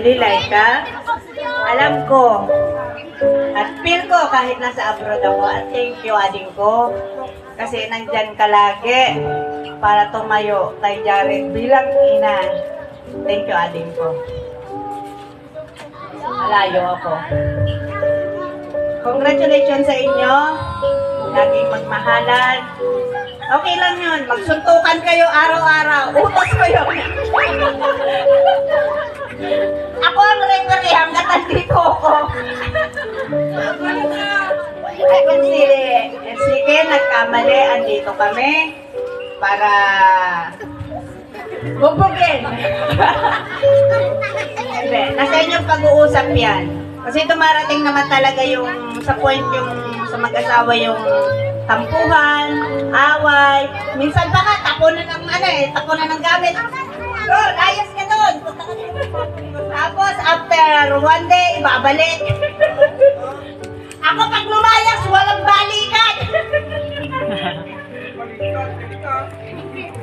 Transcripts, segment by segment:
Nililay ka? Alam ko. At feel ko kahit nasa abroad ako. At thank you, ading ko. Kasi nandyan ka lagi para tumayo kay Jared bilang ina. Thank you, ading ko. Malayo ako. Congratulations sa inyo. Laging magmahalan. Okay lang yun. Magsuntukan kayo araw-araw. Utos ko yun. Ako ang referee hanggat nandito ako. Sige, nagkamali. Andito kami para bubugin. Hindi. Nasa inyong pag-uusap yan. Kasi dumarating naman talaga yung sa point yung sa mag-asawa yung tampuhan, away. Minsan pa nga, tapunan ng tapunan ng gamit. Doon, ayos ka doon. Tapos, after one day, babalik. Ako pag lumayas, walang balikan.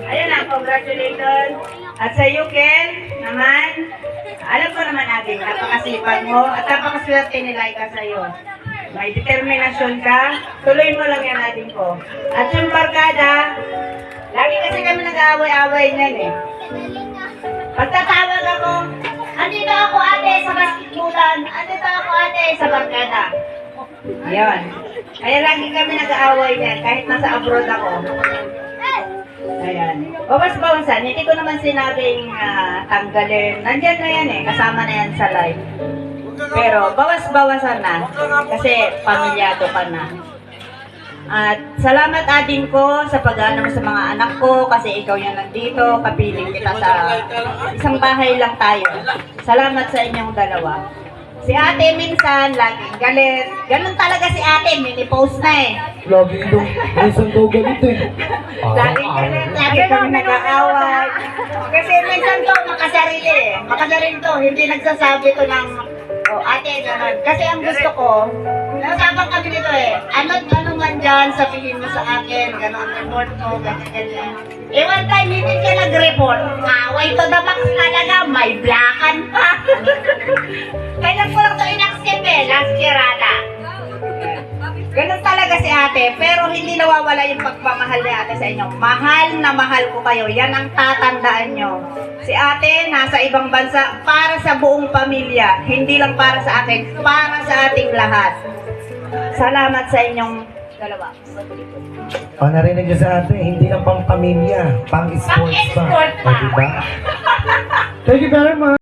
Ayun na, congratulations. At sa iyo, Ken, naman, alam ko naman natin, napakasipag mo at napakaswerte ni Laika sa iyo. May determinasyon ka, tuloy mo lang yan natin ko. At yung barkada, lagi kasi kami nag-aaway-aaway niyan eh. Pagtatawag ako, andito ako ate sa basketbulan, andito ako ate sa barkada. Ayun. Kaya lagi kami nag-aaway niyan, kahit nasa abroad ako. Ayan. Bawas-bawasan, hindi ko naman sinabing tanggalin. Nandyan na yan eh, kasama na yan sa live. Pero bawas-bawasan na kasi pamilyado ka na. At salamat ading ko sa pag-ano sa mga anak ko kasi ikaw yan nandito, kapiling kita sa isang bahay lang tayo. Salamat sa inyong dalawa. Si ate minsan, laging galit. Ganun talaga si ate, mini-post na eh. Lagi itong minsan daw ganito eh. Laging galit, lagi kami nag-aaway. Kasi minsan to, makasarili eh. Makasarili to, hindi nagsasabi to ng ate, gano'n. Kasi ang gusto ko, nasapan kami nito eh. Ano man dyan, sabihin mo sa akin, gano'n, report mo, ganyan. Eh, one time, hindi ka nag-report. Away to the max talaga, may blakan pa. Kailan ko lang ito in-accept eh, last year ata. Ganun talaga si ate, pero hindi nawawala yung pagmamahal ni ate sa inyo. Mahal na mahal ko kayo, yan ang tatandaan nyo. Si ate nasa ibang bansa para sa buong pamilya, hindi lang para sa akin, para sa ating lahat. Salamat sa inyong dalawa. Narinig niyo sa atin, hindi lang pang pamilya, pang sports pa. Pang-sport pa. Diba? Thank you very much.